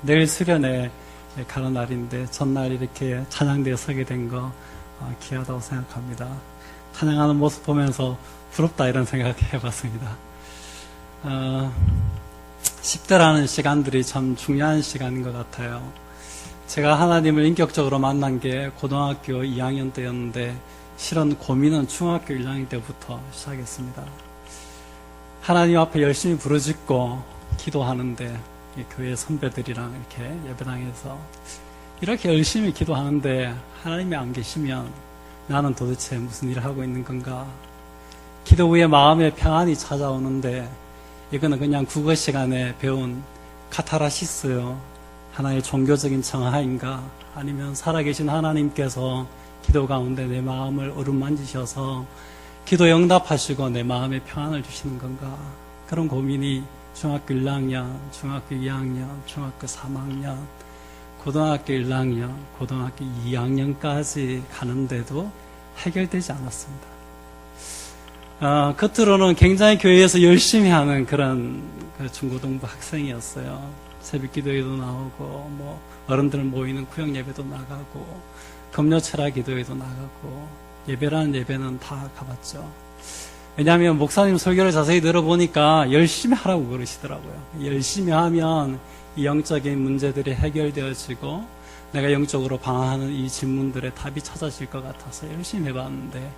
내일 수련회 가는 날인데 전날 이렇게 찬양대에 서게 된 거 귀하다고 생각합니다. 찬양하는 모습 보면서 부럽다 이런 생각 해봤습니다. 10대라는 시간들이 참 중요한 시간인 것 같아요. 제가 하나님을 인격적으로 만난 게 고등학교 2학년 때였는데 실은 고민은 중학교 1학년 때부터 시작했습니다. 하나님 앞에 열심히 부르짖고 기도하는데 교회 선배들이랑 이렇게 예배당에서 이렇게 열심히 기도하는데 하나님이 안 계시면 나는 도대체 무슨 일을 하고 있는 건가? 기도 후에 마음에 평안이 찾아오는데 이거는 그냥 국어 시간에 배운 카타라시스요. 하나의 종교적인 정화인가? 아니면 살아계신 하나님께서 기도 가운데 내 마음을 어루만지셔서 기도에 응답하시고 내 마음에 평안을 주시는 건가? 그런 고민이 중학교 1학년, 중학교 2학년, 중학교 3학년, 고등학교 1학년, 고등학교 2학년까지 가는데도 해결되지 않았습니다. 겉으로는 굉장히 교회에서 열심히 하는 그런 중고등부 학생이었어요. 새벽 기도회도 나오고, 어른들 모이는 구역 예배도 나가고, 금요 철학 기도회도 나가고, 예배라는 예배는 다 가봤죠. 왜냐하면 목사님 설교를 자세히 들어보니까 열심히 하라고 그러시더라고요. 열심히 하면 이 영적인 문제들이 해결되어지고 내가 영적으로 방황하는 이 질문들의 답이 찾아질 것 같아서 열심히 해봤는데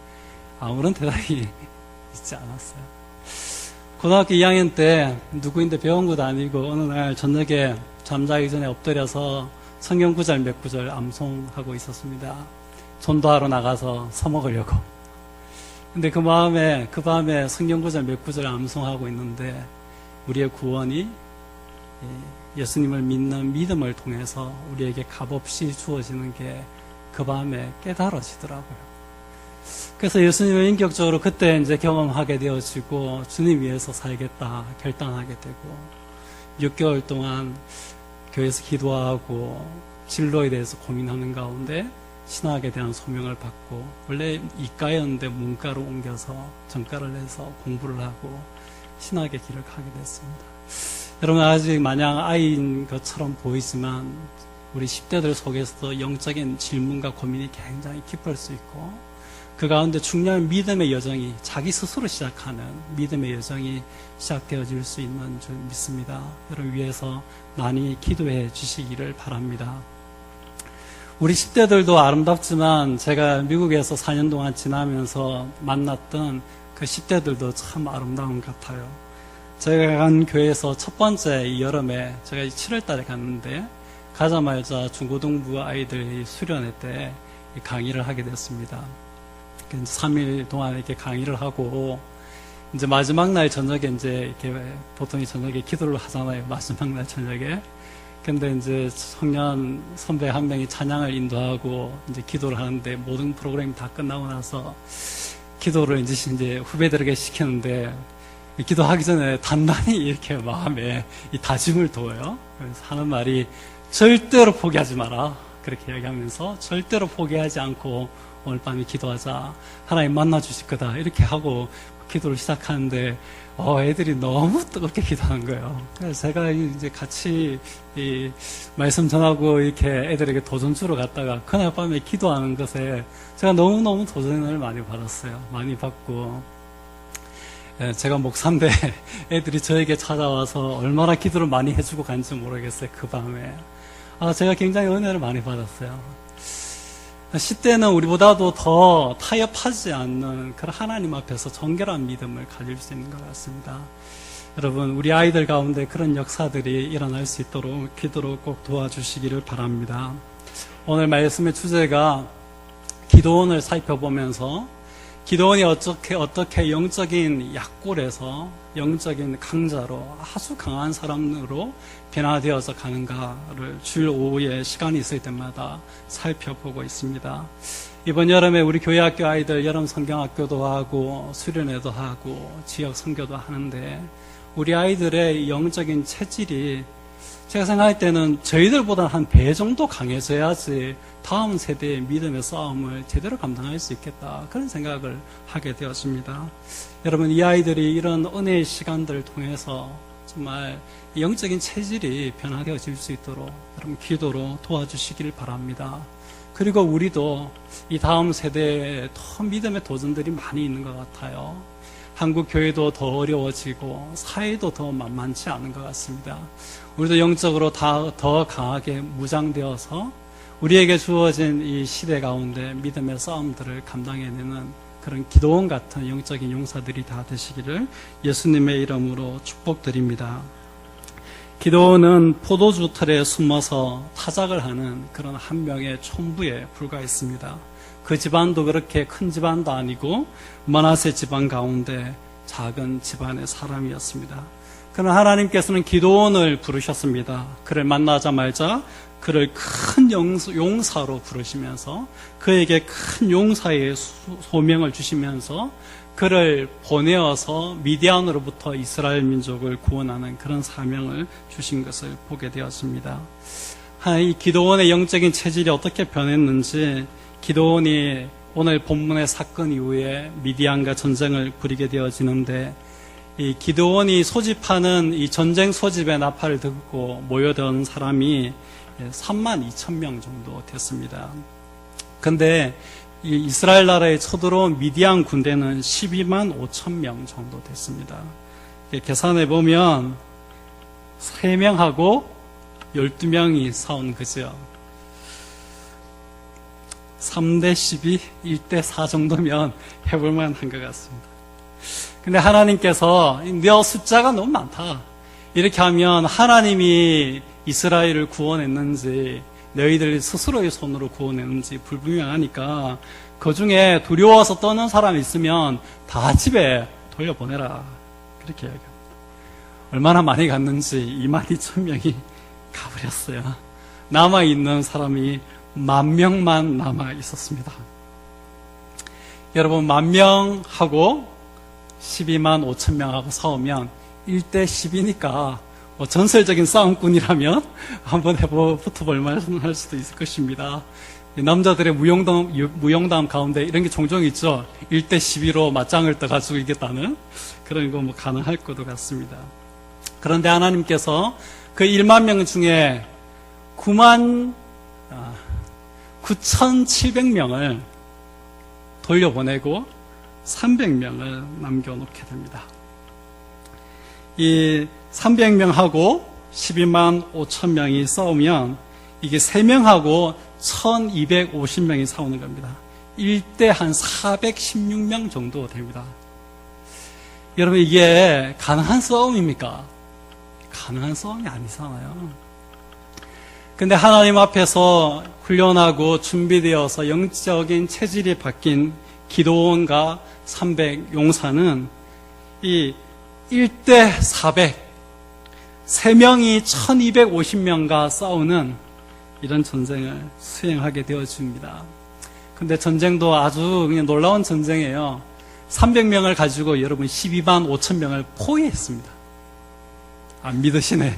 아무런 대답이 있지 않았어요. 고등학교 2학년 때 누구인데 배운 것도 아니고 어느 날 저녁에 잠자기 전에 엎드려서 성경 구절 몇 구절 암송하고 있었습니다. 전도하러 나가서 서먹으려고. 근데 그 밤에 성경 구절 몇 구절 암송하고 있는데 우리의 구원이 예수님을 믿는 믿음을 통해서 우리에게 값없이 주어지는 게 그 밤에 깨달아지더라고요. 그래서 예수님을 인격적으로 그때 이제 경험하게 되어지고 주님 위해서 살겠다 결단하게 되고 6개월 동안 교회에서 기도하고 진로에 대해서 고민하는 가운데 신학에 대한 소명을 받고 원래 이과였는데 문과로 옮겨서 전과를 해서 공부를 하고 신학의 길을 가게 됐습니다. 여러분 아직 마냥 아이인 것처럼 보이지만 우리 10대들 속에서도 영적인 질문과 고민이 굉장히 깊을 수 있고 그 가운데 중요한 믿음의 여정이 자기 스스로 시작하는 믿음의 여정이 시작되어질 수 있는 줄 믿습니다. 여러분 위해서 많이 기도해 주시기를 바랍니다. 우리 10대들도 아름답지만 제가 미국에서 4년 동안 지나면서 만났던 그 10대들도 참 아름다운 것 같아요. 제가 간 교회에서 첫 번째 이 여름에 제가 7월 달에 갔는데 가자마자 중고등부 아이들 수련회 때 강의를 하게 됐습니다. 3일 동안 이렇게 강의를 하고 이제 마지막 날 저녁에 이제 이렇게 보통 저녁에 기도를 하잖아요. 마지막 날 저녁에. 근데 이제 청년 선배 한 명이 찬양을 인도하고 이제 기도를 하는데 모든 프로그램이 다 끝나고 나서 기도를 이제 후배들에게 시키는데 기도하기 전에 단단히 이렇게 마음에 이 다짐을 둬요. 그래서 하는 말이 절대로 포기하지 마라. 그렇게 이야기하면서 절대로 포기하지 않고 오늘 밤에 기도하자. 하나님 만나 주실 거다. 이렇게 하고 기도를 시작하는데 애들이 너무 뜨겁게 기도하는 거예요. 그래서 제가 이제 같이 이 말씀 전하고 이렇게 애들에게 도전 주러 갔다가 그날 밤에 기도하는 것에 제가 너무너무 도전을 많이 받았어요. 많이 받고 제가 목사인데 애들이 저에게 찾아와서 얼마나 기도를 많이 해주고 간지 모르겠어요. 그 밤에 제가 굉장히 은혜를 많이 받았어요. 10대는 우리보다도 더 타협하지 않는 그런 하나님 앞에서 정결한 믿음을 가질 수 있는 것 같습니다. 여러분 우리 아이들 가운데 그런 역사들이 일어날 수 있도록 기도로 꼭 도와주시기를 바랍니다. 오늘 말씀의 주제가 기도원을 살펴보면서 기도원이 어떻게 영적인 약골에서 영적인 강자로 아주 강한 사람으로 변화되어서 가는가를 주일 오후에 시간이 있을 때마다 살펴보고 있습니다. 이번 여름에 우리 교회 학교 아이들 여름 성경학교도 하고 수련회도 하고 지역 선교도 하는데 우리 아이들의 영적인 체질이 제가 생각할 때는 저희들보다 한 배 정도 강해져야지 다음 세대의 믿음의 싸움을 제대로 감당할 수 있겠다. 그런 생각을 하게 되었습니다. 여러분 이 아이들이 이런 은혜의 시간들을 통해서 정말 영적인 체질이 변화되어질 수 있도록 여러분 기도로 도와주시길 바랍니다. 그리고 우리도 이 다음 세대에 더 믿음의 도전들이 많이 있는 것 같아요. 한국 교회도 더 어려워지고 사회도 더 만만치 않은 것 같습니다. 우리도 영적으로 더 강하게 무장되어서 우리에게 주어진 이 시대 가운데 믿음의 싸움들을 감당해내는 그런 기도원 같은 영적인 용사들이 다 되시기를 예수님의 이름으로 축복드립니다. 기도원은 포도주 틀에 숨어서 타작을 하는 그런 한 명의 촌부에 불과했습니다. 그 집안도 그렇게 큰 집안도 아니고 므낫세 집안 가운데 작은 집안의 사람이었습니다. 그러나 하나님께서는 기도원을 부르셨습니다. 그를 만나자마자 그를 큰 용사로 부르시면서 그에게 큰 용사의 소명을 주시면서 그를 보내어서 미디안으로부터 이스라엘 민족을 구원하는 그런 사명을 주신 것을 보게 되었습니다. 이 기도원의 영적인 체질이 어떻게 변했는지 기도원이 오늘 본문의 사건 이후에 미디안과 전쟁을 벌이게 되어지는데 이 기도원이 소집하는 이 전쟁 소집의 나팔을 듣고 모여든 사람이 32,000명 정도 됐습니다. 근데 이 이스라엘 나라에 쳐들어온 미디안 군대는 125,000명 정도 됐습니다. 계산해 보면 3명하고 12명이 싸운 거죠. 3대 12, 1대 4 정도면 해볼만 한 것 같습니다. 근데 하나님께서 너 숫자가 너무 많다. 이렇게 하면 하나님이 이스라엘을 구원했는지 너희들 스스로의 손으로 구원했는지 불분명하니까 그 중에 두려워서 떠는 사람이 있으면 다 집에 돌려보내라. 그렇게 이야기합니다. 얼마나 많이 갔는지 22,000명이 가버렸어요. 남아있는 사람이 10,000명만 남아 있었습니다. 여러분 10,000명하고 125,000명하고 싸우면 1대 10이니까 전설적인 싸움꾼이라면 한번 붙어볼 만할 수도 있을 것입니다. 남자들의 무용담 가운데 이런 게 종종 있죠. 1대 12로 맞짱을 떠가지고 이겼다는 그런 거 가능할 것도 같습니다. 그런데 하나님께서 그 1만 명 중에 99,700명을 돌려보내고 300명을 남겨놓게 됩니다. 이 300명하고 125,000명이 싸우면 이게 3명하고 1,250명이 싸우는 겁니다. 1대 한 416명 정도 됩니다. 여러분 이게 가능한 싸움입니까? 가능한 싸움이 아니잖아요. 근데 하나님 앞에서 훈련하고 준비되어서 영적인 체질이 바뀐 기도원과 300 용사는 이 1대 400 3명이 1250명과 싸우는 이런 전쟁을 수행하게 되어집니다. 근데 전쟁도 아주 그냥 놀라운 전쟁이에요. 300명을 가지고 여러분 125,000명을 포위했습니다. 안 믿으시네.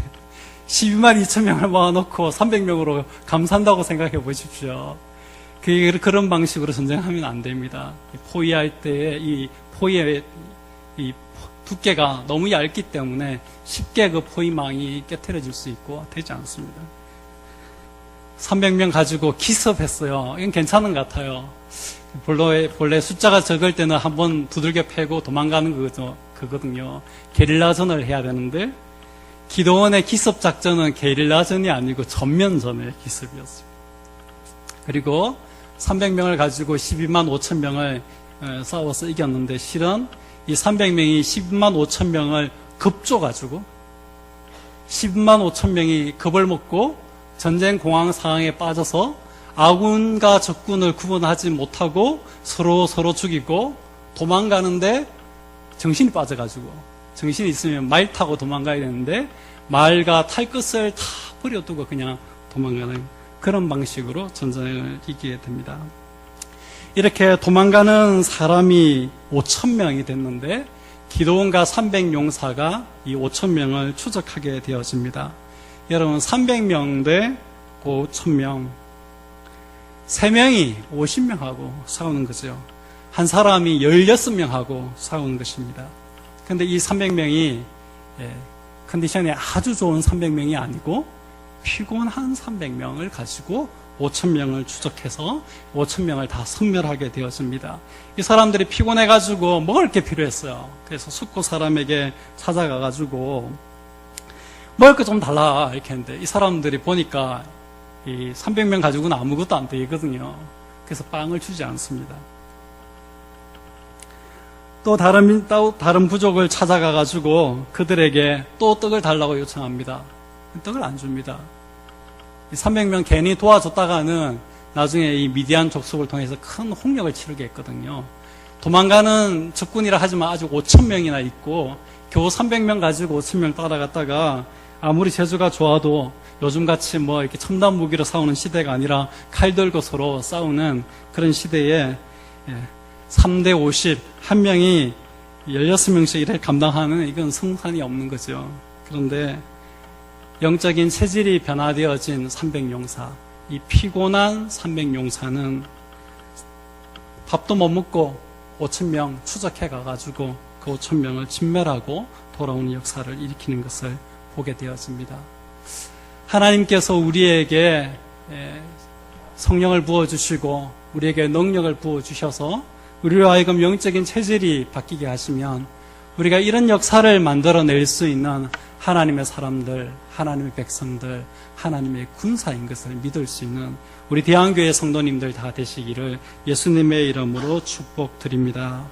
122,000명을 모아놓고 300명으로 감산다고 생각해 보십시오. 그런 방식으로 전쟁하면 안 됩니다. 포위할 때에 이 포위의 이 두께가 너무 얇기 때문에 쉽게 그 포위망이 깨트려질 수 있고 되지 않습니다. 300명 가지고 기습했어요. 이건 괜찮은 것 같아요. 본래 숫자가 적을 때는 한번 두들겨 패고 도망가는 그거거든요. 게릴라전을 해야 되는데 기도원의 기습작전은 게릴라전이 아니고 전면전의 기습이었습니다. 그리고 300명을 가지고 125,000명을 싸워서 이겼는데 실은 이 300명이 105,000명을 급줘가지고 105,000명이 겁을 먹고 전쟁 공황 상황에 빠져서 아군과 적군을 구분하지 못하고 서로 죽이고 도망가는데 정신이 빠져가지고 정신이 있으면 말 타고 도망가야 되는데 말과 탈 것을 다 버려두고 그냥 도망가는 그런 방식으로 전쟁을 이기게 됩니다. 이렇게 도망가는 사람이 5,000명이 됐는데 기도원과 300용사가 이 5,000명을 추적하게 되어집니다. 여러분 300명 대 5,000명 3명이 50명하고 싸우는 거죠. 한 사람이 16명하고 싸우는 것입니다. 그런데 이 300명이 컨디션이 아주 좋은 300명이 아니고 피곤한 300명을 가지고 5,000명을 추적해서 5,000명을 다 섬멸하게 되었습니다. 이 사람들이 피곤해가지고 먹을 게 필요했어요. 그래서 숙고 사람에게 찾아가가지고 먹을 거 좀 달라 이렇게 했는데 이 사람들이 보니까 이 300명 가지고는 아무것도 안 되거든요. 그래서 빵을 주지 않습니다. 또 다른 부족을 찾아가가지고 그들에게 또 떡을 달라고 요청합니다. 떡을 안 줍니다. 300명 괜히 도와줬다가는 나중에 이 미디안 족속을 통해서 큰 홍역을 치르게 했거든요. 도망가는 적군이라 하지만 아직 5,000명이나 있고 겨우 300명 가지고 5,000명 따라갔다가 아무리 재주가 좋아도 요즘같이 뭐 이렇게 첨단 무기로 싸우는 시대가 아니라 칼 들고 서로 싸우는 그런 시대에 3대 50, 한 명이 16명씩 일을 감당하는 이건 성산이 없는 거죠. 그런데 영적인 체질이 변화되어진 300용사, 이 피곤한 300용사는 밥도 못 먹고 5,000명 추적해 가가지고 그 5,000명을 진멸하고 돌아오는 역사를 일으키는 것을 보게 되었습니다. 하나님께서 우리에게 성령을 부어주시고 우리에게 능력을 부어주셔서 우리로 하여금 영적인 체질이 바뀌게 하시면 우리가 이런 역사를 만들어낼 수 있는 하나님의 사람들, 하나님의 백성들, 하나님의 군사인 것을 믿을 수 있는 우리 대한교회 성도님들 다 되시기를 예수님의 이름으로 축복드립니다.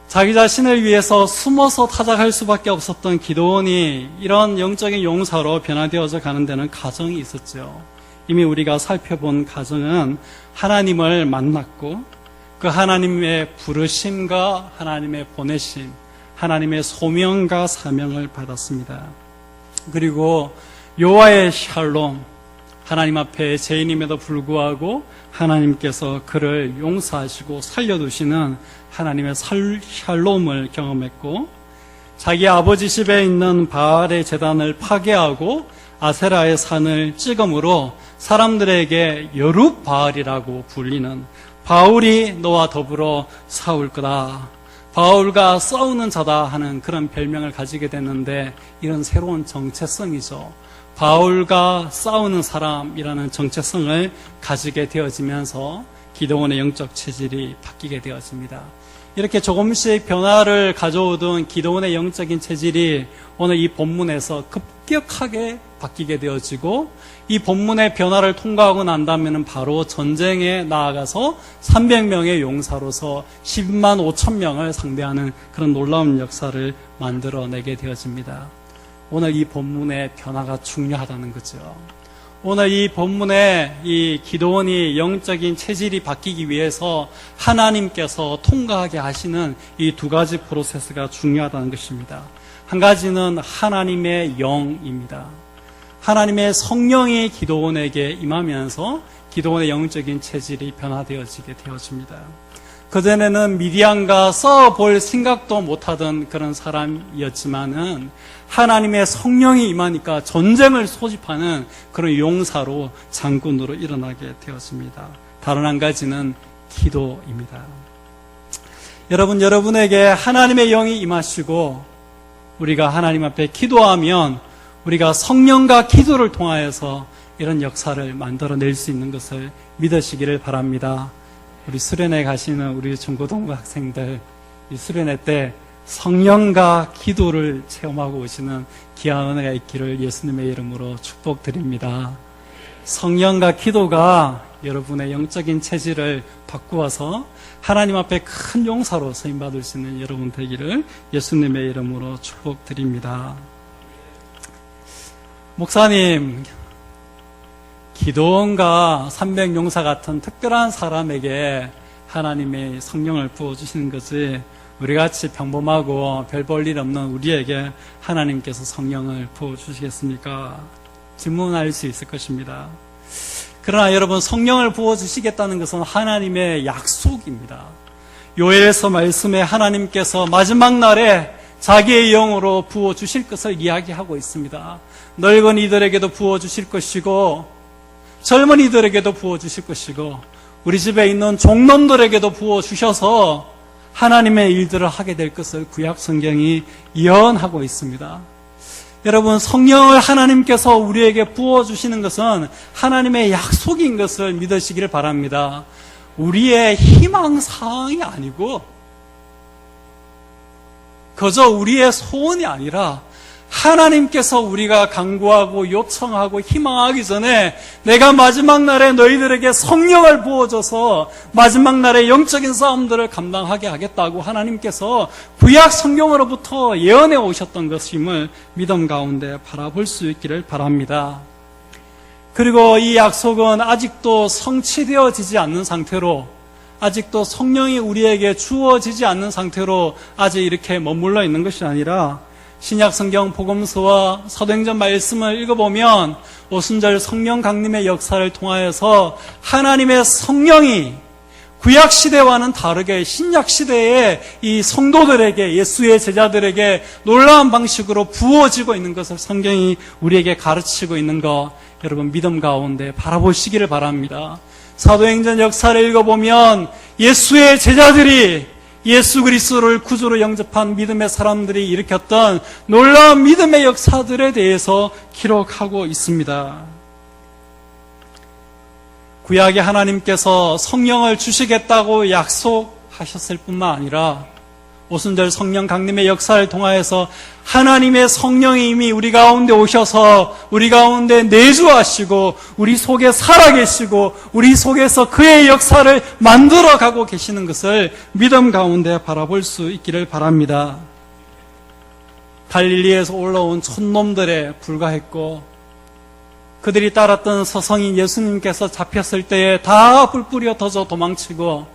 자기 자신을 위해서 숨어서 타작할 수밖에 없었던 기도원이 이런 영적인 용사로 변화되어져 가는 데는 가정이 있었죠. 이미 우리가 살펴본 가정은 하나님을 만났고 그 하나님의 부르심과 하나님의 보내심, 하나님의 소명과 사명을 받았습니다. 그리고 여호와의 샬롬, 하나님 앞에 죄인임에도 불구하고 하나님께서 그를 용서하시고 살려두시는 하나님의 샬롬을 경험했고, 자기 아버지 집에 있는 바알의 제단을 파괴하고 아세라의 산을 찍음으로 사람들에게 여룻바알이라고 불리는 바울이 너와 더불어 싸울 거다, 바울과 싸우는 자다 하는 그런 별명을 가지게 됐는데, 이런 새로운 정체성이죠. 바울과 싸우는 사람이라는 정체성을 가지게 되어지면서 기도원의 영적 체질이 바뀌게 되었습니다. 이렇게 조금씩 변화를 가져오던 기도원의 영적인 체질이 오늘 이 본문에서 급격하게 바뀌게 되어지고, 이 본문의 변화를 통과하고 난다면 바로 전쟁에 나아가서 300명의 용사로서 10만 5천 명을 상대하는 그런 놀라운 역사를 만들어내게 되어집니다. 오늘 이 본문의 변화가 중요하다는 거죠. 오늘 이 본문에 이 기도원이 영적인 체질이 바뀌기 위해서 하나님께서 통과하게 하시는 이 두 가지 프로세스가 중요하다는 것입니다. 한 가지는 하나님의 영입니다. 하나님의 성령이 기도원에게 임하면서 기도원의 영적인 체질이 변화되어지게 되어집니다. 그전에는 미디안과 싸워볼 생각도 못하던 그런 사람이었지만은 하나님의 성령이 임하니까 전쟁을 소집하는 그런 용사로, 장군으로 일어나게 되었습니다. 다른 한 가지는 기도입니다. 여러분에게 하나님의 영이 임하시고 우리가 하나님 앞에 기도하면 우리가 성령과 기도를 통하여서 이런 역사를 만들어낼 수 있는 것을 믿으시기를 바랍니다. 우리 수련회 가시는 우리 중고등부 학생들, 이 수련회 때 성령과 기도를 체험하고 오시는 귀한 은혜가 있기를 예수님의 이름으로 축복드립니다. 성령과 기도가 여러분의 영적인 체질을 바꾸어서 하나님 앞에 큰 용사로 쓰임받을 수 있는 여러분 되기를 예수님의 이름으로 축복드립니다. 목사님, 기도원과 300용사 같은 특별한 사람에게 하나님의 성령을 부어주시는 것이 우리같이 평범하고 별 볼 일 없는 우리에게 하나님께서 성령을 부어주시겠습니까? 질문할 수 있을 것입니다. 그러나 여러분, 성령을 부어주시겠다는 것은 하나님의 약속입니다. 요엘서 말씀에 하나님께서 마지막 날에 자기의 영으로 부어주실 것을 이야기하고 있습니다. 늙은 이들에게도 부어주실 것이고 젊은이들에게도 부어주실 것이고 우리 집에 있는 종놈들에게도 부어주셔서 하나님의 일들을 하게 될 것을 구약 성경이 예언하고 있습니다. 여러분, 성령을 하나님께서 우리에게 부어주시는 것은 하나님의 약속인 것을 믿으시기를 바랍니다. 우리의 희망사항이 아니고 그저 우리의 소원이 아니라 하나님께서 우리가 간구하고 요청하고 희망하기 전에 내가 마지막 날에 너희들에게 성령을 부어줘서 마지막 날에 영적인 싸움들을 감당하게 하겠다고 하나님께서 구약 성경으로부터 예언해 오셨던 것임을 믿음 가운데 바라볼 수 있기를 바랍니다. 그리고 이 약속은 아직도 성취되어지지 않는 상태로, 아직도 성령이 우리에게 주어지지 않는 상태로 아직 이렇게 머물러 있는 것이 아니라 신약 성경 복음서와 사도행전 말씀을 읽어보면 오순절 성령 강림의 역사를 통하여서 하나님의 성령이 구약 시대와는 다르게 신약 시대에 이 성도들에게, 예수의 제자들에게 놀라운 방식으로 부어지고 있는 것을 성경이 우리에게 가르치고 있는 것, 여러분 믿음 가운데 바라보시기를 바랍니다. 사도행전 역사를 읽어보면 예수의 제자들이 예수 그리스도를 구주로 영접한 믿음의 사람들이 일으켰던 놀라운 믿음의 역사들에 대해서 기록하고 있습니다. 구약의 하나님께서 성령을 주시겠다고 약속하셨을 뿐만 아니라 오순절 성령 강림의 역사를 통하여서 하나님의 성령이 이미 우리 가운데 오셔서 우리 가운데 내주하시고 우리 속에 살아계시고 우리 속에서 그의 역사를 만들어가고 계시는 것을 믿음 가운데 바라볼 수 있기를 바랍니다. 갈릴리에서 올라온 촌놈들에 불과했고 그들이 따랐던 서성인 예수님께서 잡혔을 때에 다 뿔뿔이 흩어져 도망치고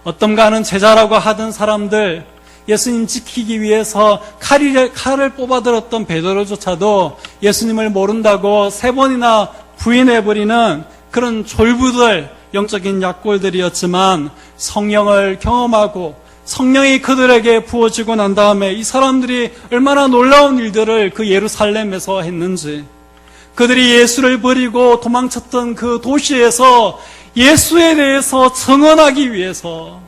어떤가는 제자라고 하던 사람들, 예수님 지키기 위해서 칼을 뽑아들었던 베드로조차도 예수님을 모른다고 3번이나 부인해버리는 그런 졸부들, 영적인 약골들이었지만 성령을 경험하고 성령이 그들에게 부어지고 난 다음에 이 사람들이 얼마나 놀라운 일들을 그 예루살렘에서 했는지, 그들이 예수를 버리고 도망쳤던 그 도시에서 예수에 대해서 증언하기 위해서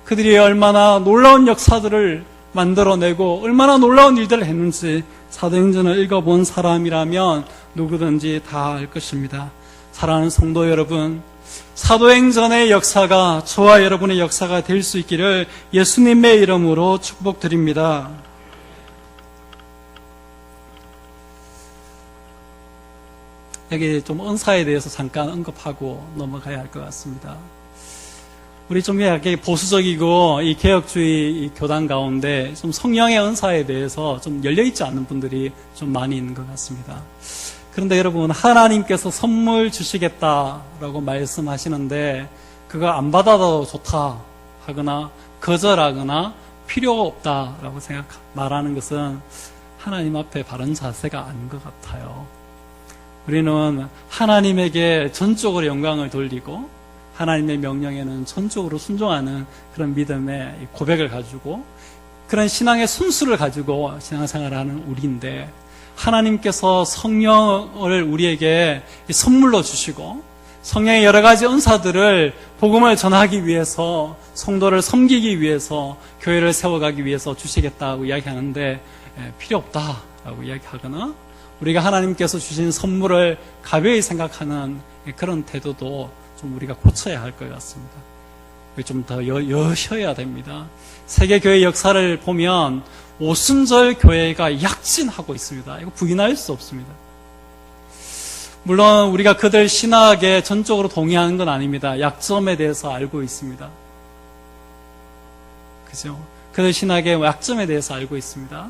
그들이 얼마나 놀라운 역사들을 만들어내고 얼마나 놀라운 일들을 했는지 사도행전을 읽어본 사람이라면 누구든지 다 알 것입니다. 사랑하는 성도 여러분, 사도행전의 역사가 저와 여러분의 역사가 될 수 있기를 예수님의 이름으로 축복드립니다. 여기 좀 은사에 대해서 잠깐 언급하고 넘어가야 할 것 같습니다. 우리 좀 이렇게 보수적이고 이 개혁주의 이 교단 가운데 좀 성령의 은사에 대해서 좀 열려있지 않는 분들이 좀 많이 있는 것 같습니다. 그런데 여러분, 하나님께서 선물 주시겠다라고 말씀하시는데 그거 안 받아도 좋다 하거나 거절하거나 필요 없다라고 말하는 것은 하나님 앞에 바른 자세가 아닌 것 같아요. 우리는 하나님에게 전적으로 영광을 돌리고 하나님의 명령에는 전적으로 순종하는 그런 믿음의 고백을 가지고 그런 신앙의 순수를 가지고 신앙생활을 하는 우리인데, 하나님께서 성령을 우리에게 선물로 주시고 성령의 여러 가지 은사들을 복음을 전하기 위해서, 성도를 섬기기 위해서, 교회를 세워가기 위해서 주시겠다고 이야기하는데 필요 없다라고 이야기하거나 우리가 하나님께서 주신 선물을 가벼이 생각하는 그런 태도도 좀 우리가 고쳐야 할 것 같습니다. 좀 더 여셔야 됩니다. 세계교회 역사를 보면 오순절 교회가 약진하고 있습니다. 이거 부인할 수 없습니다. 물론 우리가 그들 신학에 전적으로 동의하는 건 아닙니다. 약점에 대해서 알고 있습니다. 그죠? 그들 신학의 약점에 대해서 알고 있습니다.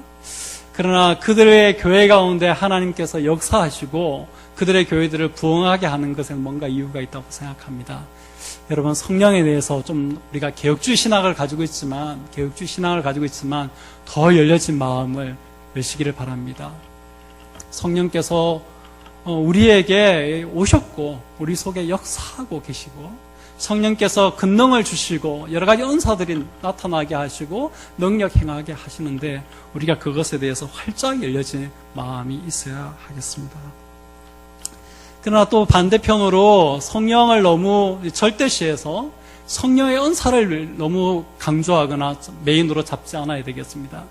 그러나 그들의 교회 가운데 하나님께서 역사하시고 그들의 교회들을 부흥하게 하는 것에는 뭔가 이유가 있다고 생각합니다. 여러분, 성령에 대해서 좀 우리가 개혁주의 신학을 가지고 있지만 더 열려진 마음을 여시기를 바랍니다. 성령께서 우리에게 오셨고 우리 속에 역사하고 계시고 성령께서 권능을 주시고 여러 가지 은사들이 나타나게 하시고 능력 행하게 하시는데 우리가 그것에 대해서 활짝 열려진 마음이 있어야 하겠습니다. 그러나 또 반대편으로 성령을 너무 절대시해서 성령의 은사를 너무 강조하거나 메인으로 잡지 않아야 되겠습니다.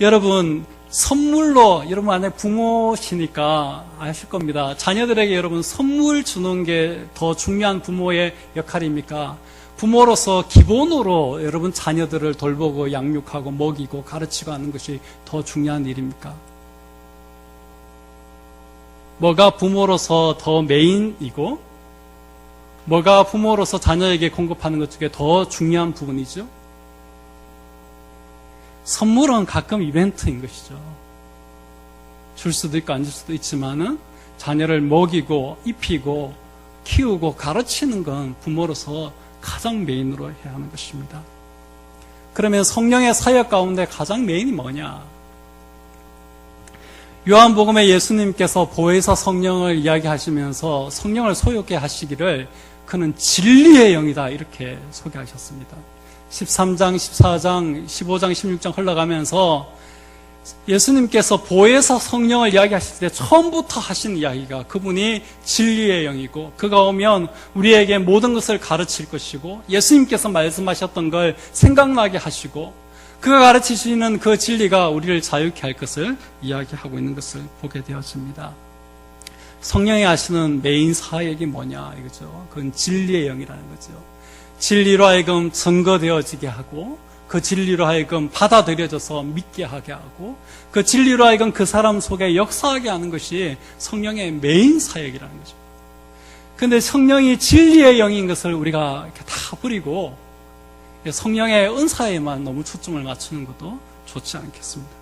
여러분, 선물로, 여러분 안에 부모시니까 아실 겁니다. 자녀들에게 여러분 선물 주는 게 더 중요한 부모의 역할입니까? 부모로서 기본으로 여러분 자녀들을 돌보고 양육하고 먹이고 가르치고 하는 것이 더 중요한 일입니까? 뭐가 부모로서 더 메인이고 뭐가 부모로서 자녀에게 공급하는 것 중에 더 중요한 부분이죠? 선물은 가끔 이벤트인 것이죠. 줄 수도 있고 안 줄 수도 있지만은 자녀를 먹이고 입히고 키우고 가르치는 건 부모로서 가장 메인으로 해야 하는 것입니다. 그러면 성령의 사역 가운데 가장 메인이 뭐냐? 요한복음에 예수님께서 보혜사 성령을 이야기하시면서 성령을 소유케 하시기를 그는 진리의 영이다 이렇게 소개하셨습니다. 13장, 14장, 15장, 16장 흘러가면서 예수님께서 보혜사 성령을 이야기하실 때 처음부터 하신 이야기가 그분이 진리의 영이고 그가 오면 우리에게 모든 것을 가르칠 것이고 예수님께서 말씀하셨던 걸 생각나게 하시고 그가 가르치시는 그 진리가 우리를 자유케 할 것을 이야기하고 있는 것을 보게 되었습니다. 성령이 하시는 메인 사역이 뭐냐 이거죠. 그건 진리의 영이라는 거죠. 진리로 하여금 증거되어지게 하고 그 진리로 하여금 받아들여져서 믿게 하게 하고 그 진리로 하여금 그 사람 속에 역사하게 하는 것이 성령의 메인 사역이라는 거죠. 그런데 성령이 진리의 영인 것을 우리가 이렇게 다 버리고 성령의 은사에만 너무 초점을 맞추는 것도 좋지 않겠습니다.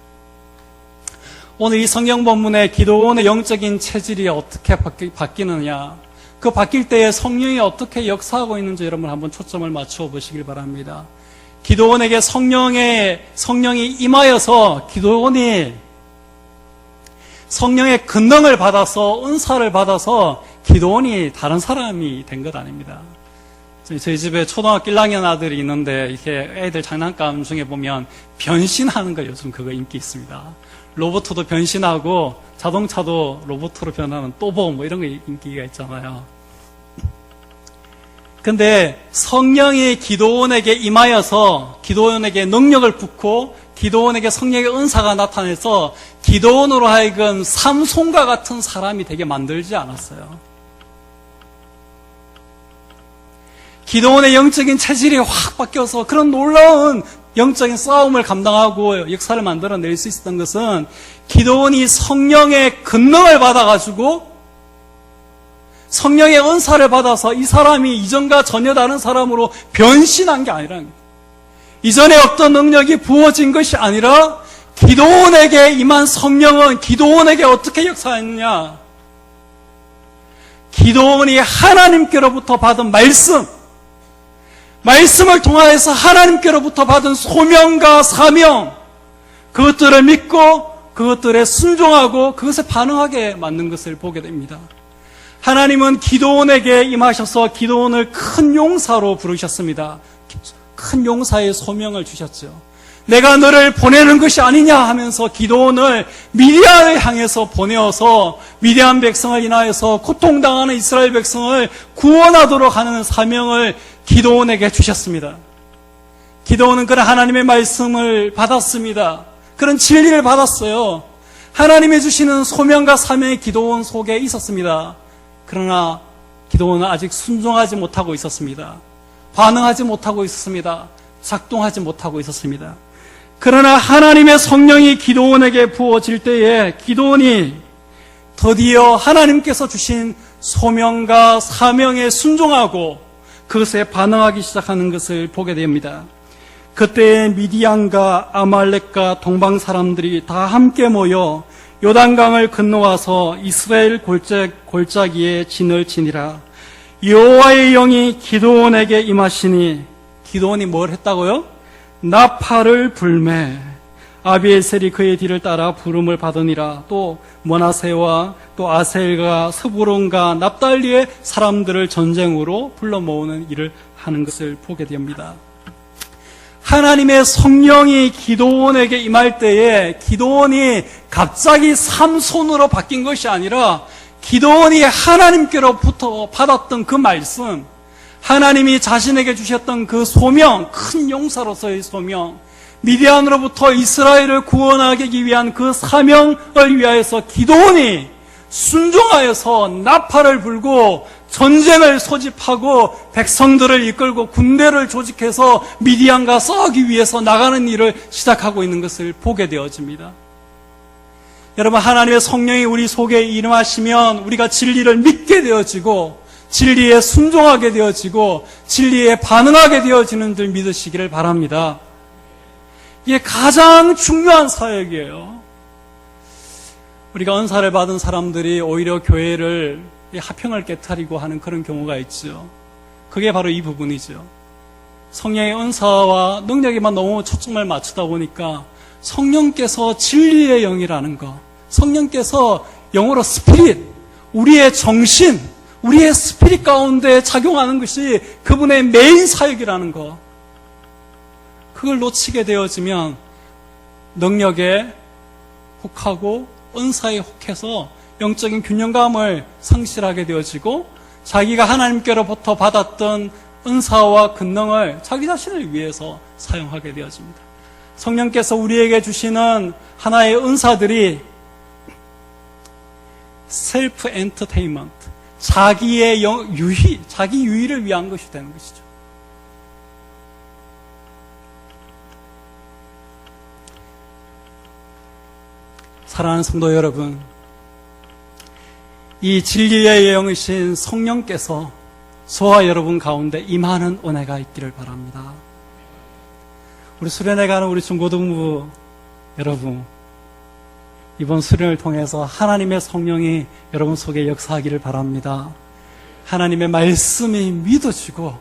오늘 이 성경 본문의 기도원의 영적인 체질이 어떻게 바뀌느냐, 그 바뀔 때에 성령이 어떻게 역사하고 있는지 여러분 한번 초점을 맞추어 보시길 바랍니다. 기도원에게 성령이 임하여서 기도원이 성령의 권능을 받아서 은사를 받아서 기도원이 다른 사람이 된 것 아닙니다. 저희 집에 초등학교 1학년 아들이 있는데 이렇게 애들 장난감 중에 보면 변신하는 거 요즘 그거 인기 있습니다. 로봇도 변신하고 자동차도 로봇으로 변하는 또보 뭐 이런 거 인기가 있잖아요. 근데 성령이 기도원에게 임하여서 기도원에게 능력을 붓고 기도원에게 성령의 은사가 나타나서 기도원으로 하여금 삼손과 같은 사람이 되게 만들지 않았어요. 기도원의 영적인 체질이 확 바뀌어서 그런 놀라운 영적인 싸움을 감당하고 역사를 만들어낼 수 있었던 것은 기도원이 성령의 권능을 받아가지고 성령의 은사를 받아서 이 사람이 이전과 전혀 다른 사람으로 변신한 게 아니라 이전에 없던 능력이 부어진 것이 아니라 기도원에게 임한 성령은 기도원에게 어떻게 역사했느냐? 기도원이 하나님께로부터 받은 말씀을 통하여서 하나님께로부터 받은 소명과 사명, 그것들을 믿고 그것들에 순종하고 그것에 반응하게 만든 것을 보게 됩니다. 하나님은 기도원에게 임하셔서 기도원을 큰 용사로 부르셨습니다. 큰 용사의 소명을 주셨죠. 내가 너를 보내는 것이 아니냐 하면서 기도원을 미디안을 향해서 보내어서 미디안 백성을 인하여서 고통당하는 이스라엘 백성을 구원하도록 하는 사명을 기도원에게 주셨습니다. 기도원은 그런 하나님의 말씀을 받았습니다. 그런 진리를 받았어요. 하나님이 주시는 소명과 사명이 기도원 속에 있었습니다. 그러나 기도원은 아직 순종하지 못하고 있었습니다. 반응하지 못하고 있었습니다. 작동하지 못하고 있었습니다. 그러나 하나님의 성령이 기도원에게 부어질 때에 기도원이 드디어 하나님께서 주신 소명과 사명에 순종하고 그것에 반응하기 시작하는 것을 보게 됩니다. 그때 미디안과 아말렉과 동방 사람들이 다 함께 모여 요단강을 건너와서 이스라엘 골짜기에 진을 치니라. 여호와의 영이 기도원에게 임하시니 기도원이 뭘 했다고요? 나팔을 불매 아비에셀이 그의 뒤를 따라 부름을 받으니라. 또 므낫세와 또 아셀과 스불론과 납달리의 사람들을 전쟁으로 불러 모으는 일을 하는 것을 보게 됩니다. 하나님의 성령이 기도원에게 임할 때에 기도원이 갑자기 삼손으로 바뀐 것이 아니라 기도원이 하나님께로부터 받았던 그 말씀, 하나님이 자신에게 주셨던 그 소명, 큰 용사로서의 소명, 미디안으로부터 이스라엘을 구원하기 위한 그 사명을 위하여서 기도원이 순종하여서 나팔을 불고 전쟁을 소집하고 백성들을 이끌고 군대를 조직해서 미디안과 싸우기 위해서 나가는 일을 시작하고 있는 것을 보게 되어집니다. 여러분, 하나님의 성령이 우리 속에 임하시면 우리가 진리를 믿게 되어지고 진리에 순종하게 되어지고 진리에 반응하게 되어지는 줄 믿으시기를 바랍니다. 이게 가장 중요한 사역이에요. 우리가 은사를 받은 사람들이 오히려 교회를 하평을 깨트리고 하는 그런 경우가 있죠. 그게 바로 이 부분이죠. 성령의 은사와 능력에만 너무 초점을 맞추다 보니까 성령께서 진리의 영이라는 것, 성령께서 영어로 스피릿, 우리의 정신, 우리의 스피릿 가운데 작용하는 것이 그분의 메인 사역이라는 것, 그걸 놓치게 되어지면 능력에 혹하고 은사에 혹해서 영적인 균형감을 상실하게 되어지고 자기가 하나님께로부터 받았던 은사와 권능을 자기 자신을 위해서 사용하게 되어집니다. 성령께서 우리에게 주시는 하나의 은사들이 셀프 엔터테인먼트, 자기의 유희, 자기 유희를 위한 것이 되는 것이죠. 사랑하는 성도 여러분, 이 진리의 영이신 성령께서 저와 여러분 가운데 임하는 은혜가 있기를 바랍니다. 우리 수련회 가는 우리 중고등부 여러분, 이번 수련을 통해서 하나님의 성령이 여러분 속에 역사하기를 바랍니다. 하나님의 말씀이 믿어지고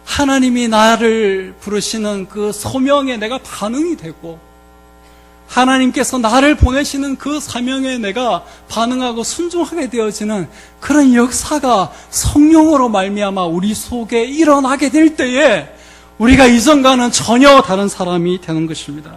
하나님이 나를 부르시는 그 소명에 내가 반응이 되고 하나님께서 나를 보내시는 그 사명에 내가 반응하고 순종하게 되어지는 그런 역사가 성령으로 말미암아 우리 속에 일어나게 될 때에 우리가 이전과는 전혀 다른 사람이 되는 것입니다.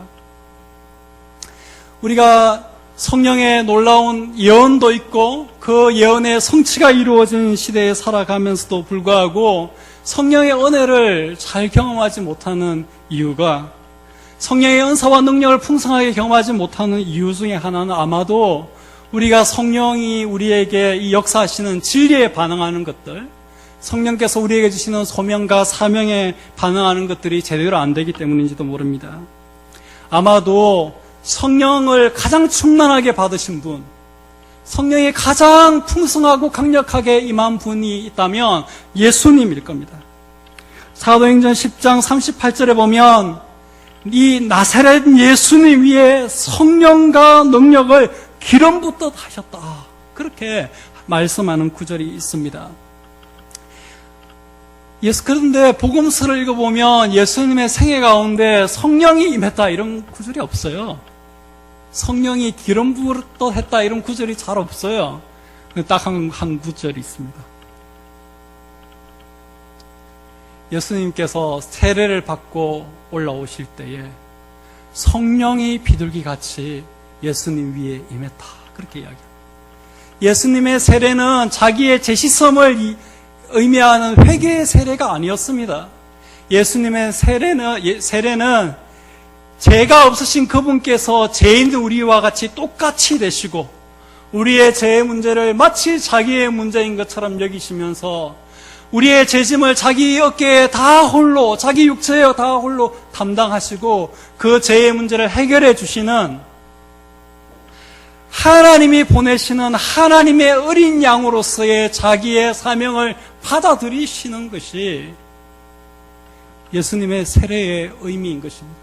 우리가 성령의 놀라운 예언도 있고 그 예언의 성취가 이루어진 시대에 살아가면서도 불구하고 성령의 은혜를 잘 경험하지 못하는 이유가, 성령의 은사와 능력을 풍성하게 경험하지 못하는 이유 중에 하나는 아마도 우리가 성령이 우리에게 이 역사하시는 진리에 반응하는 것들, 성령께서 우리에게 주시는 소명과 사명에 반응하는 것들이 제대로 안 되기 때문인지도 모릅니다. 아마도 성령을 가장 충만하게 받으신 분, 성령이 가장 풍성하고 강력하게 임한 분이 있다면 예수님일 겁니다. 사도행전 10장 38절에 보면 이 나사렛 예수님 위에 성령과 능력을 기름 붓듯 하셨다, 그렇게 말씀하는 구절이 있습니다. 그런데 복음서를 읽어보면 예수님의 생애 가운데 성령이 임했다 이런 구절이 없어요. 성령이 기름 붓듯 했다 이런 구절이 잘 없어요. 딱 한 구절이 있습니다. 예수님께서 세례를 받고 올라오실 때에 성령이 비둘기같이 예수님 위에 임했다, 그렇게 이야기합니다. 예수님의 세례는 자기의 제시섬을 의미하는 회개의 세례가 아니었습니다. 예수님의 세례는 죄가 없으신 그분께서 죄인 우리와 같이 똑같이 되시고 우리의 죄의 문제를 마치 자기의 문제인 것처럼 여기시면서 우리의 죄짐을 자기 어깨에 다 홀로, 자기 육체에 다 홀로 담당하시고 그 죄의 문제를 해결해 주시는 하나님이 보내시는 하나님의 어린 양으로서의 자기의 사명을 받아들이시는 것이 예수님의 세례의 의미인 것입니다.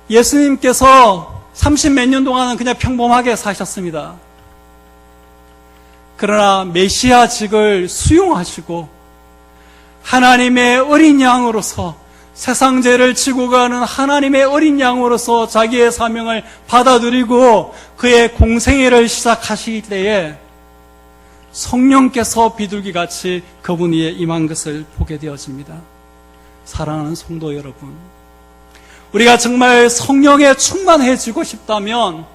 예수님께서 30몇 년 동안은 그냥 평범하게 사셨습니다. 그러나 메시아직을 수용하시고 하나님의 어린 양으로서 세상 죄를 지고 가는 하나님의 어린 양으로서 자기의 사명을 받아들이고 그의 공생애를 시작하시기 때에 성령께서 비둘기같이 그분 위에 임한 것을 보게 되어집니다. 사랑하는 성도 여러분, 우리가 정말 성령에 충만해지고 싶다면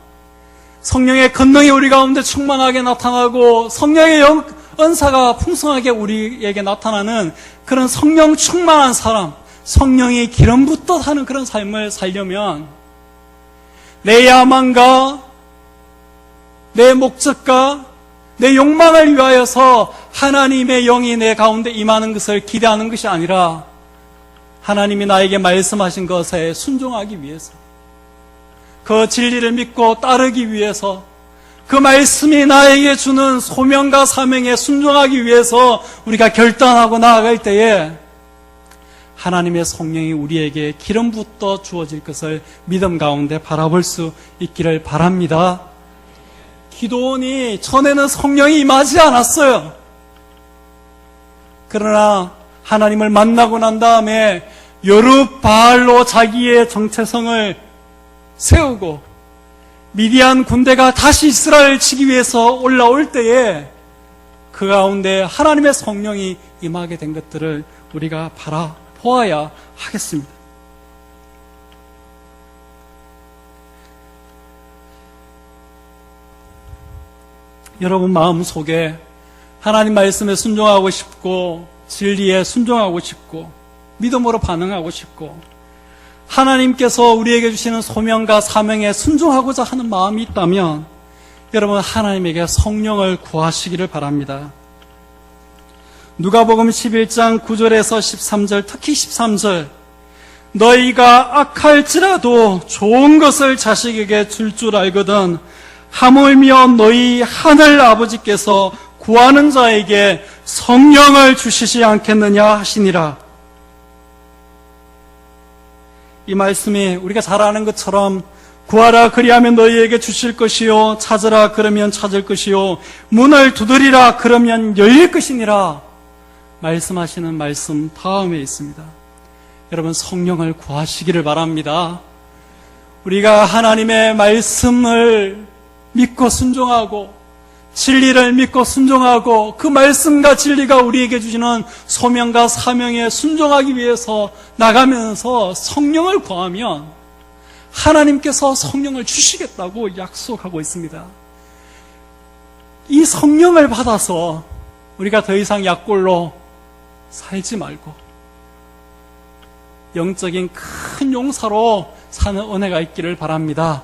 성령의 권능이 우리 가운데 충만하게 나타나고 성령의 은사가 풍성하게 우리에게 나타나는 그런 성령 충만한 사람, 성령의 기름부터 사는 그런 삶을 살려면 내 야망과 내 목적과 내 욕망을 위하여서 하나님의 영이 내 가운데 임하는 것을 기대하는 것이 아니라 하나님이 나에게 말씀하신 것에 순종하기 위해서, 그 진리를 믿고 따르기 위해서, 그 말씀이 나에게 주는 소명과 사명에 순종하기 위해서 우리가 결단하고 나아갈 때에 하나님의 성령이 우리에게 기름부터 주어질 것을 믿음 가운데 바라볼 수 있기를 바랍니다. 기도원이 전에는 성령이 임하지 않았어요. 그러나 하나님을 만나고 난 다음에 여룻바알로 자기의 정체성을 세우고 미디안 군대가 다시 이스라엘을 치기 위해서 올라올 때에 그 가운데 하나님의 성령이 임하게 된 것들을 우리가 바라보아야 하겠습니다. 여러분 마음속에 하나님 말씀에 순종하고 싶고 진리에 순종하고 싶고 믿음으로 반응하고 싶고 하나님께서 우리에게 주시는 소명과 사명에 순종하고자 하는 마음이 있다면 여러분 하나님에게 성령을 구하시기를 바랍니다. 누가복음 11장 9절에서 13절, 특히 13절, 너희가 악할지라도 좋은 것을 자식에게 줄 줄 알거든 하물며 너희 하늘 아버지께서 구하는 자에게 성령을 주시지 않겠느냐 하시니라. 이 말씀이 우리가 잘 아는 것처럼 구하라 그리하면 너희에게 주실 것이요 찾으라 그러면 찾을 것이요 문을 두드리라 그러면 열릴 것이니라 말씀하시는 말씀 다음에 있습니다. 여러분 성령을 구하시기를 바랍니다. 우리가 하나님의 말씀을 믿고 순종하고 진리를 믿고 순종하고 그 말씀과 진리가 우리에게 주시는 소명과 사명에 순종하기 위해서 나가면서 성령을 구하면 하나님께서 성령을 주시겠다고 약속하고 있습니다. 이 성령을 받아서 우리가 더 이상 약골로 살지 말고 영적인 큰 용사로 사는 은혜가 있기를 바랍니다.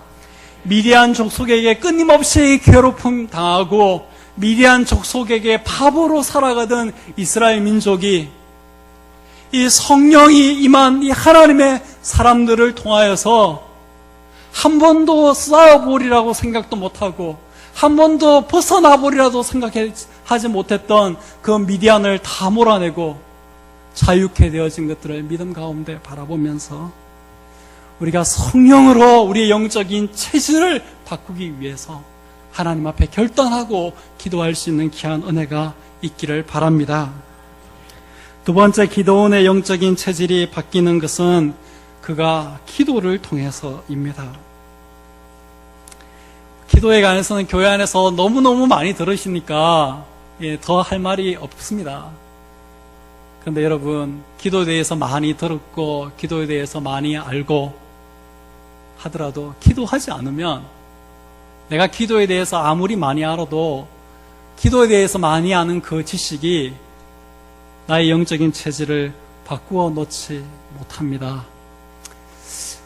미디안 족속에게 끊임없이 괴롭힘 당하고 미디안 족속에게 바보로 살아가던 이스라엘 민족이 이 성령이 임한 이 하나님의 사람들을 통하여서 한 번도 싸워보리라고 생각도 못하고 한 번도 벗어나보리라도 생각하지 못했던 그 미디안을 다 몰아내고 자유케 되어진 것들을 믿음 가운데 바라보면서 우리가 성령으로 우리의 영적인 체질을 바꾸기 위해서 하나님 앞에 결단하고 기도할 수 있는 귀한 은혜가 있기를 바랍니다. 두 번째, 기도원의 영적인 체질이 바뀌는 것은 그가 기도를 통해서입니다. 기도에 관해서는 교회 안에서 너무너무 많이 들으시니까 더 할 말이 없습니다. 그런데 여러분, 기도에 대해서 많이 들었고 기도에 대해서 많이 알고 하더라도 기도하지 않으면 내가 기도에 대해서 아무리 많이 알아도 기도에 대해서 많이 아는 그 지식이 나의 영적인 체질을 바꾸어 놓지 못합니다.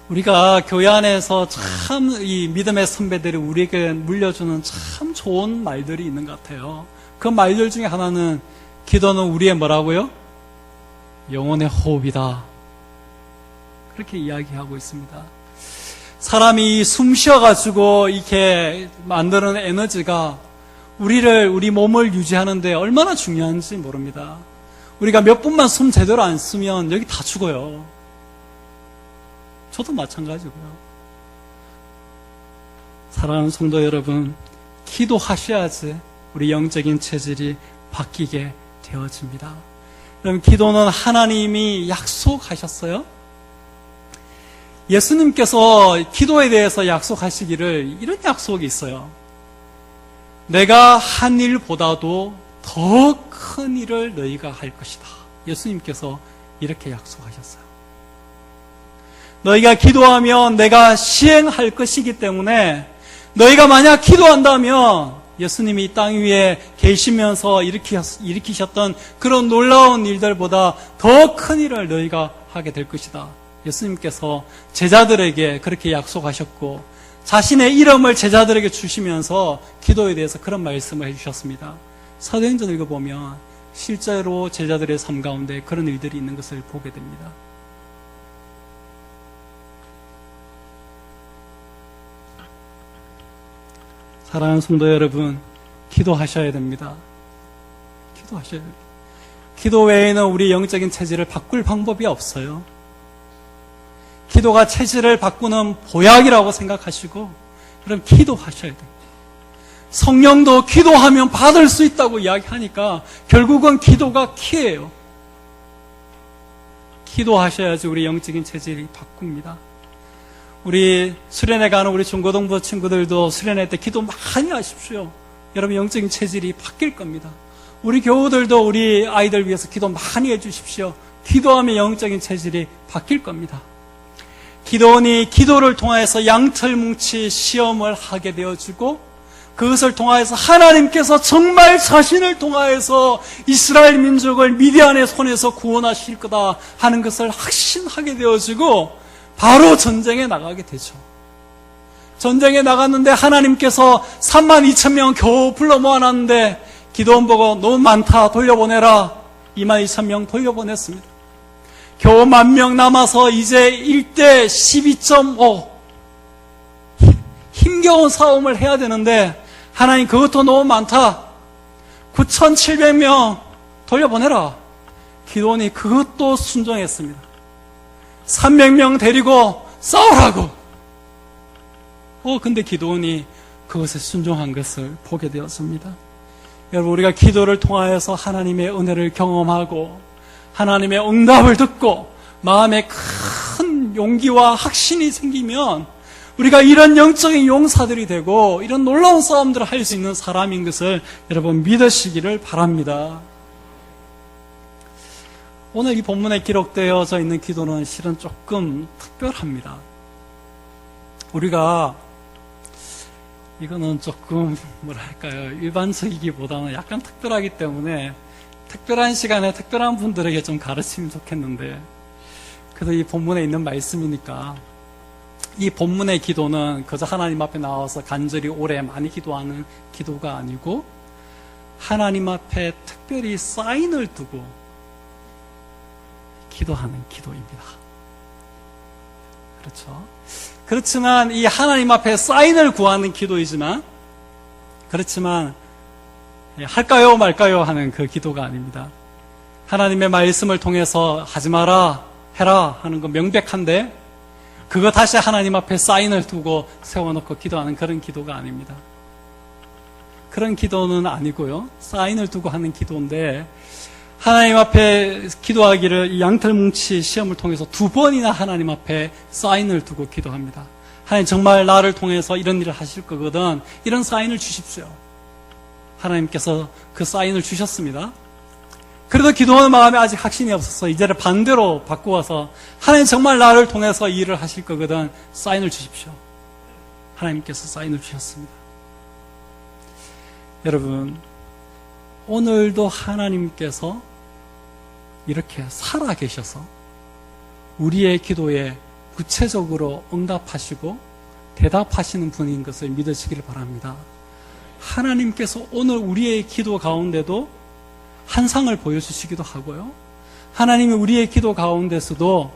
우리가 교회 안에서 참 이 믿음의 선배들이 우리에게 물려주는 참 좋은 말들이 있는 것 같아요. 그 말들 중에 하나는 기도는 우리의 뭐라고요? 영혼의 호흡이다. 그렇게 이야기하고 있습니다. 사람이 숨 쉬어가지고 이렇게 만드는 에너지가 우리 몸을 유지하는데 얼마나 중요한지 모릅니다. 우리가 몇 분만 숨 제대로 안 쓰면 여기 다 죽어요. 저도 마찬가지고요. 사랑하는 성도 여러분, 기도하셔야지 우리 영적인 체질이 바뀌게 되어집니다. 그럼 기도는 하나님이 약속하셨어요. 예수님께서 기도에 대해서 약속하시기를 이런 약속이 있어요. 내가 한 일보다도 더 큰 일을 너희가 할 것이다. 예수님께서 이렇게 약속하셨어요. 너희가 기도하면 내가 시행할 것이기 때문에 너희가 만약 기도한다면 예수님이 이 땅 위에 계시면서 일으키셨던 그런 놀라운 일들보다 더 큰 일을 너희가 하게 될 것이다. 예수님께서 제자들에게 그렇게 약속하셨고 자신의 이름을 제자들에게 주시면서 기도에 대해서 그런 말씀을 해주셨습니다. 사도행전 읽어보면 실제로 제자들의 삶 가운데 그런 일들이 있는 것을 보게 됩니다. 사랑하는 성도 여러분, 기도하셔야 됩니다. 기도하셔야 됩니다. 기도 외에는 우리 영적인 체질을 바꿀 방법이 없어요. 기도가 체질을 바꾸는 보약이라고 생각하시고, 그럼 기도하셔야 됩니다. 성령도 기도하면 받을 수 있다고 이야기하니까 결국은 기도가 키예요. 기도하셔야지 우리 영적인 체질이 바꿉니다. 우리 수련회 가는 우리 중고등부 친구들도 수련회 때 기도 많이 하십시오. 여러분 영적인 체질이 바뀔 겁니다. 우리 교우들도 우리 아이들 위해서 기도 많이 해주십시오. 기도하면 영적인 체질이 바뀔 겁니다. 기도원이 기도를 통해서 양털뭉치 시험을 하게 되어주고 그것을 통하여서 하나님께서 정말 자신을 통하여서 이스라엘 민족을 미디안의 손에서 구원하실 거다 하는 것을 확신하게 되어지고 바로 전쟁에 나가게 되죠. 전쟁에 나갔는데 하나님께서 32,000명 겨우 불러 모아놨는데 기도원 보고 너무 많다 돌려보내라. 22,000명 돌려보냈습니다. 겨우 10,000명 남아서 이제 1대 12.5 힘겨운 싸움을 해야 되는데 하나님 그것도 너무 많다. 9,700명 돌려보내라. 기도원이 그것도 순종했습니다. 300명 데리고 싸우라고. 근데 기도원이 그것에 순종한 것을 보게 되었습니다. 여러분 우리가 기도를 통하여서 하나님의 은혜를 경험하고 하나님의 응답을 듣고 마음에 큰 용기와 확신이 생기면 우리가 이런 영적인 용사들이 되고 이런 놀라운 싸움들을 할 수 있는 사람인 것을 여러분 믿으시기를 바랍니다. 오늘 이 본문에 기록되어져 있는 기도는 실은 조금 특별합니다. 우리가 이거는 조금 뭐랄까요, 일반적이기보다는 약간 특별하기 때문에 특별한 시간에 특별한 분들에게 좀 가르치면 좋겠는데, 그래도 이 본문에 있는 말씀이니까 이 본문의 기도는 그저 하나님 앞에 나와서 간절히 오래 많이 기도하는 기도가 아니고 하나님 앞에 특별히 사인을 두고 기도하는 기도입니다. 그렇죠? 그렇지만 이 하나님 앞에 사인을 구하는 기도이지만, 그렇지만 할까요 말까요 하는 그 기도가 아닙니다. 하나님의 말씀을 통해서 하지 마라 해라 하는 건 명백한데 그거 다시 하나님 앞에 사인을 두고 세워놓고 기도하는 그런 기도가 아닙니다. 그런 기도는 아니고요, 사인을 두고 하는 기도인데, 하나님 앞에 기도하기를 이 양털뭉치 시험을 통해서 2번이나 하나님 앞에 사인을 두고 기도합니다. 하나님 정말 나를 통해서 이런 일을 하실 거거든, 이런 사인을 주십시오. 하나님께서 그 사인을 주셨습니다. 그래도 기도하는 마음에 아직 확신이 없어서 이제를 반대로 바꾸어서 하나님 정말 나를 통해서 이 일을 하실 거거든, 사인을 주십시오. 하나님께서 사인을 주셨습니다. 여러분, 오늘도 하나님께서 이렇게 살아 계셔서 우리의 기도에 구체적으로 응답하시고 대답하시는 분인 것을 믿으시기를 바랍니다. 하나님께서 오늘 우리의 기도 가운데도 환상을 보여주시기도 하고요, 하나님이 우리의 기도 가운데서도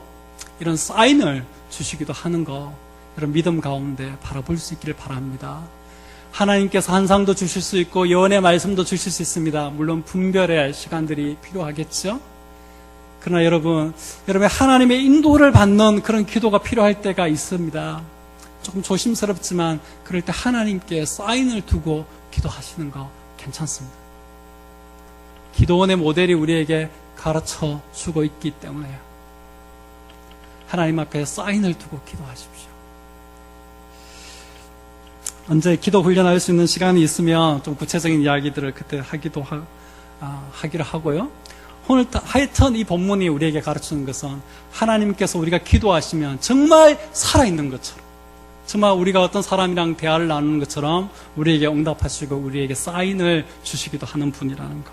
이런 사인을 주시기도 하는 거, 이런 믿음 가운데 바라볼 수 있기를 바랍니다. 하나님께서 환상도 주실 수 있고 예언의 말씀도 주실 수 있습니다. 물론 분별의 시간들이 필요하겠죠. 그러나 여러분의 하나님의 인도를 받는 그런 기도가 필요할 때가 있습니다. 조금 조심스럽지만 그럴 때 하나님께 사인을 두고 기도하시는 거 괜찮습니다. 기도원의 모델이 우리에게 가르쳐 주고 있기 때문에요. 하나님 앞에 사인을 두고 기도하십시오. 언제 기도 훈련할 수 있는 시간이 있으면 좀 구체적인 이야기들을 그때 하기로 하고요. 오늘 하여튼 이 본문이 우리에게 가르치는 것은 하나님께서 우리가 기도하시면 정말 살아있는 것처럼, 정말 우리가 어떤 사람이랑 대화를 나누는 것처럼 우리에게 응답하시고 우리에게 사인을 주시기도 하는 분이라는 것.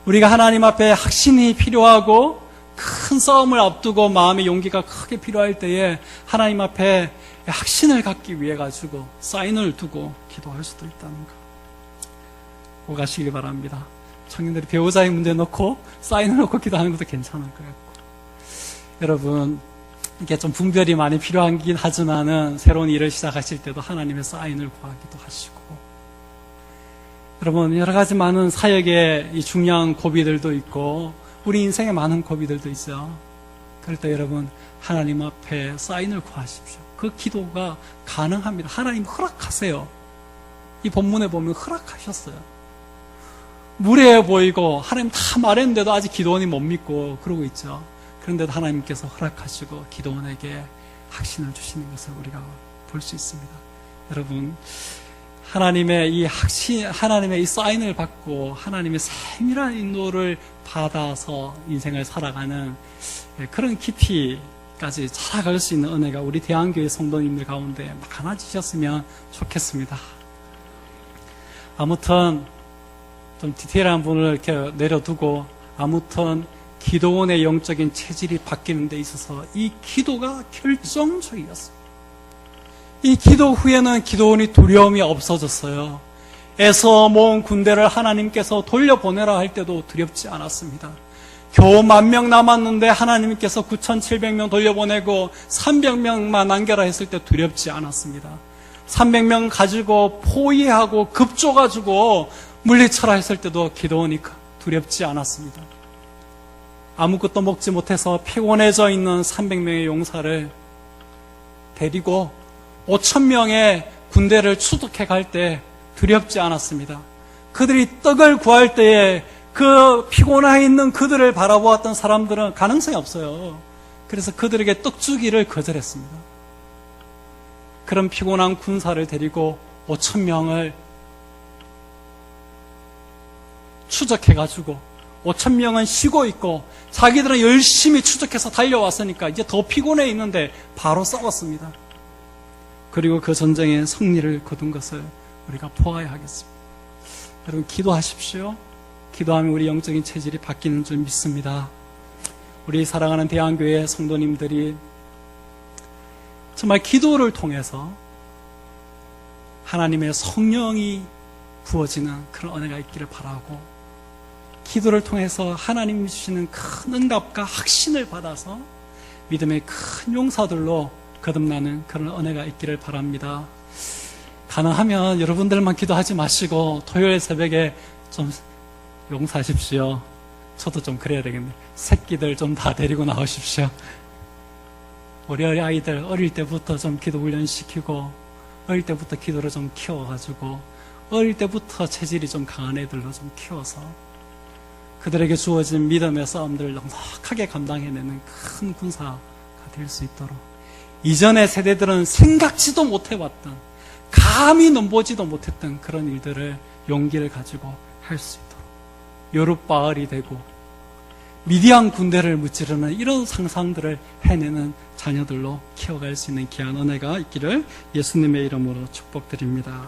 우리가 하나님 앞에 확신이 필요하고 큰 큰 싸움을 앞두고 마음의 용기가 크게 필요할 때에 하나님 앞에 확신을 갖기 위해 가지고 사인을 두고 기도할 수도 있다는 거. 꼭 가시길 바랍니다. 청년들이 배우자의 문제 놓고 사인을 놓고 기도하는 것도 괜찮을 것 같고. 여러분, 이게 좀 분별이 많이 필요하긴 하지만은 새로운 일을 시작하실 때도 하나님의 사인을 구하기도 하시고. 여러분, 여러 가지 많은 사역에 이 중요한 고비들도 있고 우리 인생에 많은 고비들도 있어요. 그럴 때 여러분, 하나님 앞에 사인을 구하십시오. 그 기도가 가능합니다. 하나님 허락하세요. 이 본문에 보면 허락하셨어요. 무례해 보이고 하나님 다 말했는데도 아직 기도원이 못 믿고 그러고 있죠. 그런데도 하나님께서 허락하시고 기도원에게 확신을 주시는 것을 우리가 볼 수 있습니다. 여러분, 하나님의 이 확신, 하나님의 이 사인을 받고 하나님의 세밀한 인도를 받아서 인생을 살아가는 그런 깊이까지 살아갈 수 있는 은혜가 우리 대한교회 성도님들 가운데 많아지셨으면 좋겠습니다. 아무튼 좀 디테일한 부분을 이렇게 내려두고, 아무튼 기도원의 영적인 체질이 바뀌는 데 있어서 이 기도가 결정적이었어요. 이 기도 후에는 기도원이 두려움이 없어졌어요. 애써 모은 군대를 하나님께서 돌려보내라 할 때도 두렵지 않았습니다. 겨우 10,000명 남았는데 하나님께서 9,700명 돌려보내고 300명만 남겨라 했을 때 두렵지 않았습니다. 300명 가지고 포위하고 급조가지고 물리쳐라 했을 때도 기도원이 두렵지 않았습니다. 아무것도 먹지 못해서 피곤해져 있는 300명의 용사를 데리고 5,000명의 군대를 추격해 갈 때 두렵지 않았습니다. 그들이 떡을 구할 때에 그 피곤해 있는 그들을 바라보았던 사람들은 가능성이 없어요. 그래서 그들에게 떡 주기를 거절했습니다. 그런 피곤한 군사를 데리고 5,000명을 추적해가지고 5,000명은 쉬고 있고 자기들은 열심히 추적해서 달려왔으니까 이제 더 피곤해 있는데 바로 싸웠습니다. 그리고 그 전쟁에 승리를 거둔 것을 우리가 보아야 하겠습니다. 여러분, 기도하십시오. 기도하면 우리 영적인 체질이 바뀌는 줄 믿습니다. 우리 사랑하는 대한교회 성도님들이 정말 기도를 통해서 하나님의 성령이 부어지는 그런 은혜가 있기를 바라고, 기도를 통해서 하나님이 주시는 큰 응답과 확신을 받아서 믿음의 큰 용사들로 거듭나는 그런 은혜가 있기를 바랍니다. 가능하면 여러분들만 기도하지 마시고 토요일 새벽에 좀 용사하십시오. 저도 좀 그래야 되겠네. 새끼들 좀 다 데리고 나오십시오. 우리 아이들 어릴 때부터 좀 기도 훈련시키고 어릴 때부터 기도를 좀 키워가지고 어릴 때부터 체질이 좀 강한 애들로 좀 키워서 그들에게 주어진 믿음의 싸움들을 넉넉하게 감당해내는 큰 군사가 될 수 있도록, 이전의 세대들은 생각지도 못해봤던, 감히 넘보지도 못했던 그런 일들을 용기를 가지고 할 수 있도록, 여룻바알이 되고 미디안 군대를 무찌르는 이런 상상들을 해내는 자녀들로 키워갈 수 있는 귀한 은혜가 있기를 예수님의 이름으로 축복드립니다.